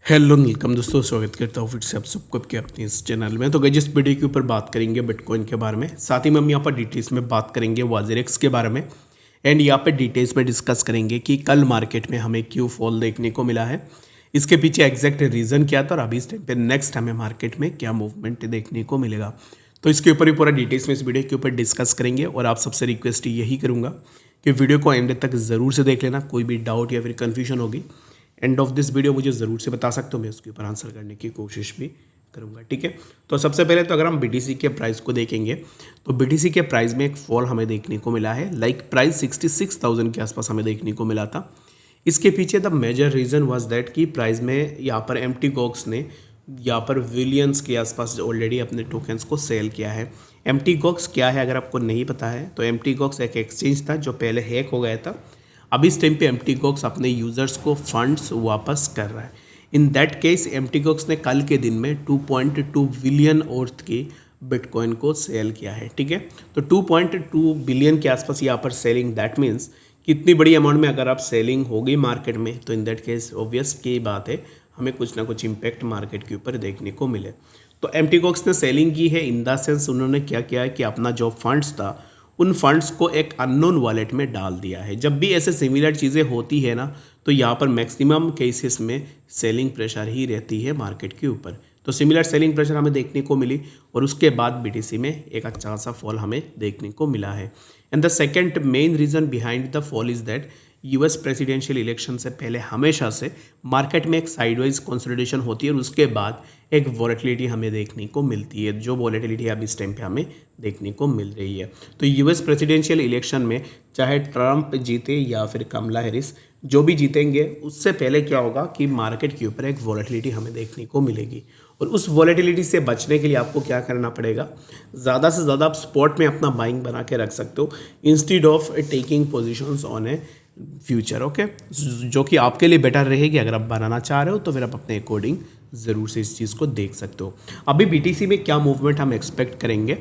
Hello welcome दोस्तों, स्वागत करता हूँ फिर से आप सबको आपके अपने इस चैनल में। तो गाइस इस वीडियो के ऊपर बात करेंगे बिटकॉइन के बारे में, साथ ही में हम यहाँ पर डिटेल्स में बात करेंगे वाजेरेक्स के बारे में एंड यहाँ पे डिटेल्स में डिस्कस करेंगे कि कल मार्केट में हमें क्यों फॉल देखने को मिला है, इसके पीछे एग्जैक्ट रीज़न क्या था और अभी इस टाइम पे नेक्स्ट हमें मार्केट में क्या मूवमेंट देखने को मिलेगा। तो इसके ऊपर ही पूरा डिटेल्स में इस वीडियो के ऊपर डिस्कस करेंगे और आप सबसे रिक्वेस्ट यही करूँगा कि वीडियो को एंड तक ज़रूर से देख लेना। कोई भी डाउट या फिर कन्फ्यूजन होगी एंड ऑफ दिस वीडियो मुझे ज़रूर से बता सकते हो, मैं उसके ऊपर आंसर करने की कोशिश भी करूँगा। ठीक है, तो सबसे पहले तो अगर हम बीटीसी के प्राइस को देखेंगे तो बीटीसी के प्राइस में एक फॉल हमें देखने को मिला है। लाइक प्राइस 66,000 के आसपास हमें देखने को मिला था। इसके पीछे the major reason was that कि प्राइस में यहाँ पर एम्प्टी गॉक्स ने यहाँ पर विलियंस के आसपास ऑलरेडी अपने टोकन्स को सेल किया है। एम्प्टी गॉक्स क्या है अगर आपको नहीं पता है तो एम्प्टी गॉक्स एक एक्सचेंज था जो पहले हैक हो गया था। अब इस टाइम पे एम्प्टी गॉक्स अपने यूज़र्स को फंड्स वापस कर रहा है। In that case empty Gox ने कल के दिन में 2.2 बिलियन वर्थ की बिटकॉइन को सेल किया है। ठीक है, तो 2.2 बिलियन के आसपास यहाँ पर सेलिंग, दैट मीन्स कितनी बड़ी अमाउंट में अगर आप सेलिंग हो गई मार्केट में तो इन दैट केस ऑब्वियस की बात है हमें कुछ ना कुछ इम्पैक्ट मार्केट के ऊपर देखने को मिले। तो एम्प्टी गॉक्स ने सेलिंग की है इन द सेंस उन्होंने क्या किया है कि अपना जो फंड्स था उन फंड्स को एक अननोन वॉलेट में डाल दिया है। जब भी ऐसे सिमिलर चीज़ें होती है ना तो यहाँ पर मैक्सिमम केसेस में सेलिंग प्रेशर ही रहती है मार्केट के ऊपर। तो सिमिलर सेलिंग प्रेशर हमें देखने को मिली और उसके बाद बीटीसी में एक अच्छा सा फॉल हमें देखने को मिला है। And the second main reason behind the fall is that US presidential election से पहले हमेशा से मार्केट में एक साइडवाइज कंसोलिडेशन होती है और उसके बाद एक वॉलेटिलिटी हमें देखने को मिलती है, जो वॉलेटिलिटी अब इस टाइम पे हमें देखने को मिल रही है। तो यूएस प्रेसिडेंशियल इलेक्शन में चाहे ट्रंप जीते या फिर कमला हैरिस, जो भी जीतेंगे उससे पहले क्या होगा कि मार्केट के ऊपर एक वॉलेटिलिटी हमें देखने को मिलेगी और उस वॉलेटिलिटी से बचने के लिए आपको क्या करना पड़ेगा, ज़्यादा से ज़्यादा आप स्पॉट में अपना बाइंग बना के रख सकते हो instead of taking positions on A future. Okay, जो कि आपके लिए बेटर रहेगी। अगर आप बनाना चाह रहे हो तो फिर आप अपने अकॉर्डिंग ज़रूर से इस चीज़ को देख सकते हो। अभी बीटीसी में क्या मूवमेंट हम एक्सपेक्ट करेंगे,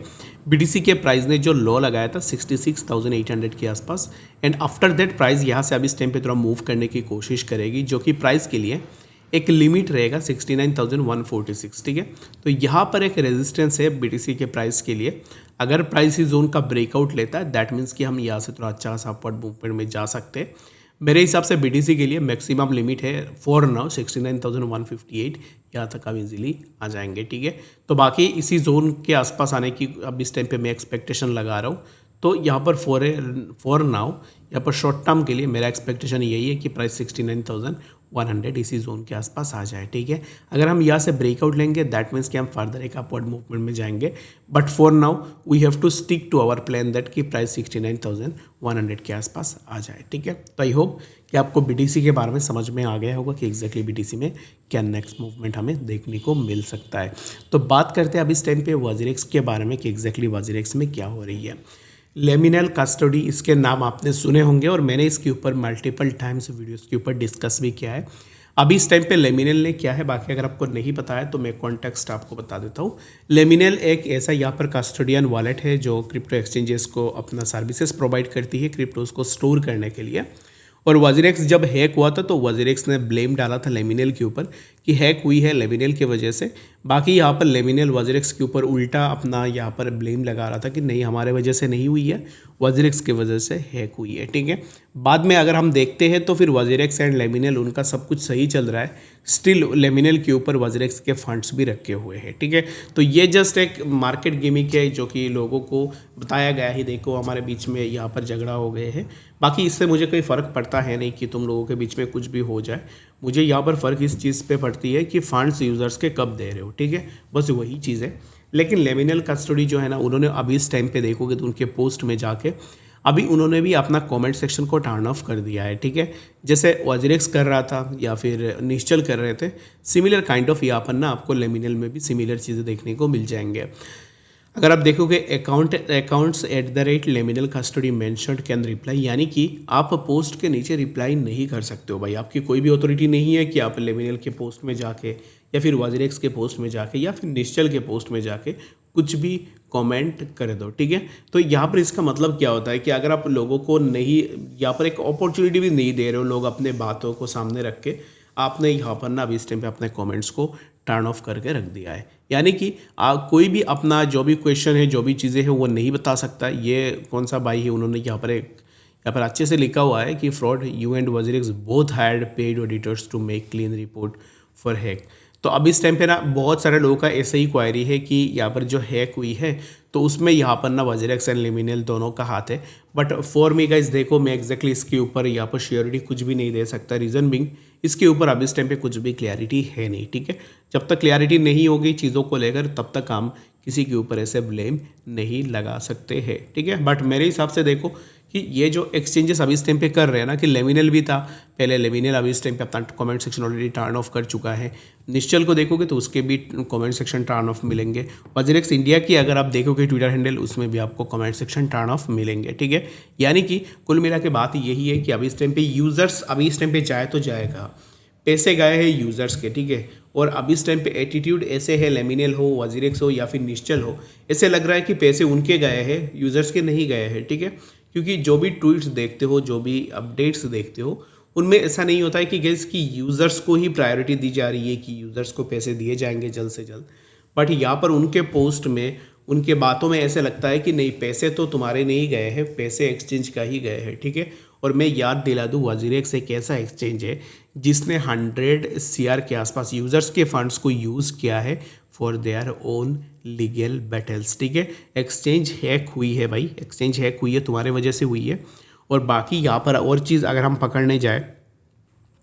बीटीसी के प्राइस ने जो लो लगाया था 66,800 के आसपास एंड आफ्टर दैट प्राइस यहाँ से अभी इस टाइम पे थोड़ा मूव करने की कोशिश करेगी, जो कि प्राइस के लिए एक लिमिट रहेगा 69,146। ठीक है, तो यहाँ पर एक रेजिस्टेंस है बीटीसी के प्राइस के लिए। अगर प्राइस इस जोन का ब्रेकआउट लेता है दैट मीन्स कि हम यहाँ से थोड़ा अच्छा सा अपवर्ड मूवमेंट में जा सकते हैं। मेरे हिसाब से बीटीसी के लिए मैक्सिमम लिमिट है फॉर नाउ 69,158, यहाँ तक हम इजीली आ जाएंगे। ठीक है, तो बाकी इसी जोन के आसपास आने की अब इस टाइम पे मैं एक्सपेक्टेशन लगा रहा हूँ। तो यहाँ पर फॉर नाउ यहाँ पर शॉर्ट टर्म के लिए मेरा एक्सपेक्टेशन यही है कि प्राइस 69,100 इसी जोन के आसपास आ जाए। ठीक है, अगर हम यहाँ से ब्रेकआउट लेंगे दैट मीन्स कि हम फर्दर एक अपवर्ड मूवमेंट में जाएंगे, but for now we have to stick to our plan that कि प्राइस 69,100 के आसपास आ जाए। ठीक है, तो आई होप कि आपको बीटीसी के बारे में समझ में आ गया होगा कि एग्जैक्टली बीटीसी में क्या नेक्स्ट मूवमेंट हमें देखने को मिल सकता है। तो बात करते हैं अब इस टाइम पे वाजेरेक्स के बारे में कि एग्जैक्टली वाजेरेक्स में क्या हो रही है। लेमिनल कस्टडी, इसके नाम आपने सुने होंगे और मैंने इसके ऊपर मल्टीपल टाइम्स वीडियोस के ऊपर डिस्कस भी किया है। अभी इस टाइम पे लेमिनल ने क्या है, बाकी अगर आपको नहीं पता है तो मैं कॉन्टेक्स्ट आपको बता देता हूँ। लेमिनल एक ऐसा यहाँ पर कस्टोडियन वॉलेट है जो क्रिप्टो एक्सचेंजेस को अपना सर्विसेज प्रोवाइड करती है क्रिप्टोज को स्टोर करने के लिए। और वाजेरेक्स जब हैक हुआ था तो वाजेरेक्स ने ब्लेम डाला था लेमिनल के ऊपर कि हैक हुई है लेमिनल की वजह से। बाकी यहाँ पर लेमिनल वाजेरेक्स के ऊपर उल्टा अपना यहाँ पर ब्लेम लगा रहा था कि नहीं हमारे वजह से नहीं हुई है, वाजेरेक्स की वजह से हैक हुई है। ठीक है, बाद में अगर हम देखते हैं तो फिर वाजेरेक्स एंड लेमिनल उनका सब कुछ सही चल रहा है, स्टिल लेमिनल के ऊपर वाजेरेक्स के फंड्स भी रखे हुए हैं। ठीक है, तो ये जस्ट एक मार्केट गिमिक है जो कि लोगों को बताया गया है, देखो हमारे बीच में यहाँ पर झगड़ा हो गए हैं। बाकी इससे मुझे कोई फ़र्क पड़ता है नहीं कि तुम लोगों के बीच में कुछ भी हो जाए, मुझे यहाँ पर फ़र्क इस चीज़ पे पड़ती है कि फंड्स यूज़र्स के कब दे रहे हो। ठीक है, बस वही चीज़ है। लेकिन लेमिनल कस्टडी जो है ना, उन्होंने अभी इस टाइम पे देखोगे तो उनके पोस्ट में जाके अभी उन्होंने भी अपना कमेंट सेक्शन को टर्न ऑफ कर दिया है। ठीक है, जैसे वाजेरेक्स कर रहा था या फिर निश्चल कर रहे थे, सिमिलर काइंड ऑफ यहाँ पर ना आपको लेमिनल में भी सिमिलर चीज़ें देखने को मिल जाएंगे। अगर आप देखोगे अकाउंट्स @लेमिनल कस्टडी मेंशन्ड कैन रिप्लाई, यानी कि आप पोस्ट के नीचे रिप्लाई नहीं कर सकते हो भाई, आपकी कोई भी अथॉरिटी नहीं है कि आप लेमिनल के पोस्ट में जाके या फिर वाजेरेक्स के पोस्ट में जाके या फिर निश्चल के पोस्ट में जाके कुछ भी कमेंट कर दो। ठीक है, तो यहाँ पर इसका मतलब क्या होता है कि अगर आप लोगों को नहीं, यहाँ पर एक अपॉर्चुनिटी भी नहीं दे रहे हो, लोग अपने बातों को सामने रख के आपने यहाँ पर ना अभी इस टाइम पे अपने कमेंट्स को टर्न ऑफ करके रख दिया है। यानी कि कोई भी अपना जो भी क्वेश्चन है, जो भी चीज़ें हैं वो नहीं बता सकता। ये कौन सा भाई है, उन्होंने यहाँ पर अच्छे से लिखा हुआ है कि fraud you and WazirX both hired paid auditors to make clean report for hack. तो अब इस टाइम पे ना बहुत सारे लोगों का ऐसा ही क्वायरी है कि यहाँ पर जो हैक हुई है तो उसमें यहाँ पर ना वजीरिक्स एंड लिमिनल दोनों का हाथ है। बट फॉर मी गाइस देखो, मैं एग्जैक्टली इसके ऊपर यहाँ पर श्योरिटी कुछ भी नहीं दे सकता। रीज़न बिंग इसके ऊपर अब इस टाइम पे कुछ भी क्लैरिटी है नहीं, ठीक है। जब तक क्लैरिटी नहीं होगी चीज़ों को लेकर तब तक हम किसी के ऊपर ऐसे ब्लेम नहीं लगा सकते हैं, ठीक है। बट मेरे हिसाब से देखो कि ये जो एक्सचेंजेस अभी इस टाइम पे कर रहे हैं ना, कि लेमिनल भी था पहले, लेमिनल अभी इस टाइम पे अपना comment section already turn off कर चुका है। निश्चल को देखोगे तो उसके भी कमेंट सेक्शन टर्न ऑफ मिलेंगे। वजीरिक्स इंडिया की अगर आप देखोगे ट्विटर हैंडल, उसमें भी आपको कमेंट सेक्शन टर्न ऑफ मिलेंगे, ठीक है। यानी कि कुल मिला के बात यही है कि अभी इस टाइम पे यूज़र्स अभी इस टाइम पे जाए तो जाएगा, पैसे गए हैं यूज़र्स के, ठीक है। और अब इस टाइम पे एटीट्यूड ऐसे है, लेमिनल हो, वजीरिक्स हो या फिर निश्चल हो, ऐसे लग रहा है कि पैसे उनके गए हैं, यूज़र्स के नहीं गए हैं, ठीक है। क्योंकि जो भी ट्वीट्स देखते हो, जो भी अपडेट्स देखते हो, उनमें ऐसा नहीं होता है कि गैस की यूज़र्स को ही प्रायोरिटी दी जा रही है कि यूज़र्स को पैसे दिए जाएंगे जल्द से जल्द। बट यहाँ पर उनके पोस्ट में, उनके बातों में ऐसे लगता है कि नहीं, पैसे तो तुम्हारे नहीं गए हैं, पैसे एक्सचेंज का ही गए हैं, ठीक है। और मैं याद दिला दूँ, वजीरिक्स एक ऐसा एक्सचेंज है जिसने 100 CR के आसपास यूज़र्स के फंड्स को यूज़ किया है for their own legal battles, ठीक है। एक्सचेंज हैक हुई है भाई, एक्सचेंज हैक हुई है, तुम्हारे वजह से हुई है। और बाकी यहाँ पर और चीज़ अगर हम पकड़ने जाए,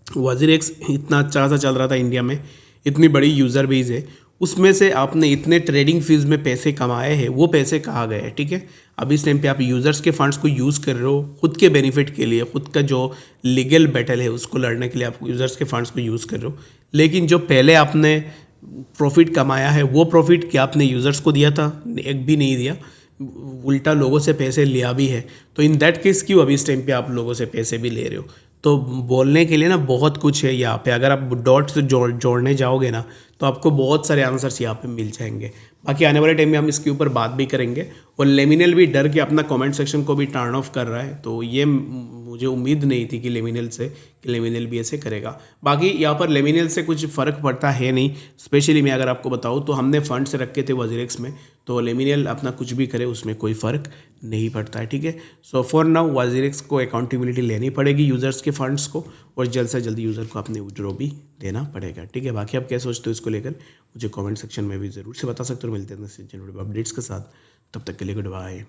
वजीरिक्स इतना अच्छा सा चल रहा था इंडिया में, इतनी बड़ी यूज़र बेस है, उसमें से आपने इतने ट्रेडिंग फीस में पैसे कमाए हैं, वो पैसे कहाँ गए, ठीक है। अब इस टाइम पे आप यूज़र्स के फंड्स को यूज़ कर रहे हो खुद के बेनिफिट के लिए, खुद का जो लीगल बैटल है उसको लड़ने के लिए आप यूज़र्स के फंड्स को यूज़ कर रहे हो। लेकिन जो पहले आपने प्रॉफिट कमाया है वो प्रॉफिट क्या आपने यूज़र्स को दिया था? एक भी नहीं दिया, उल्टा लोगों से पैसे लिया भी है। तो इन दैट केस क्यों अभी इस टाइम पे आप लोगों से पैसे भी ले रहे हो? तो बोलने के लिए ना बहुत कुछ है यहाँ पे, अगर आप डॉट्स जोड़ने जाओगे ना तो आपको बहुत सारे आंसर्स यहाँ पे मिल जाएंगे। बाकी आने वाले टाइम में हम इसके ऊपर बात भी करेंगे। और लेमिनल भी डर के अपना कमेंट सेक्शन को भी टर्न ऑफ कर रहा है, तो ये मुझे उम्मीद नहीं थी कि लेमिनल भी ऐसे करेगा। बाकी यहाँ पर लेमिनल से कुछ फ़र्क पड़ता है नहीं, स्पेशली मैं अगर आपको बताऊँ तो हमने फंड्स रखे थे वजीरिक्स में, तो लेमिनल अपना कुछ भी करे उसमें कोई फ़र्क नहीं पड़ता है, ठीक है। सो फॉर नाउ वजीरिक्स को अकाउंटेबिलिटी लेनी पड़ेगी यूज़र्स के फंड्स को, और जल्द से जल्द यूज़र को अपने विड्रॉ भी देना पड़ेगा, ठीक है। बाकी आप क्या सोचते हो इसको लेकर मुझे कमेंट सेक्शन में भी ज़रूर से बता सकते हो। मिलते हैं नेक्स्ट अपडेट्स के साथ, तब तक के लिए गुड बाय।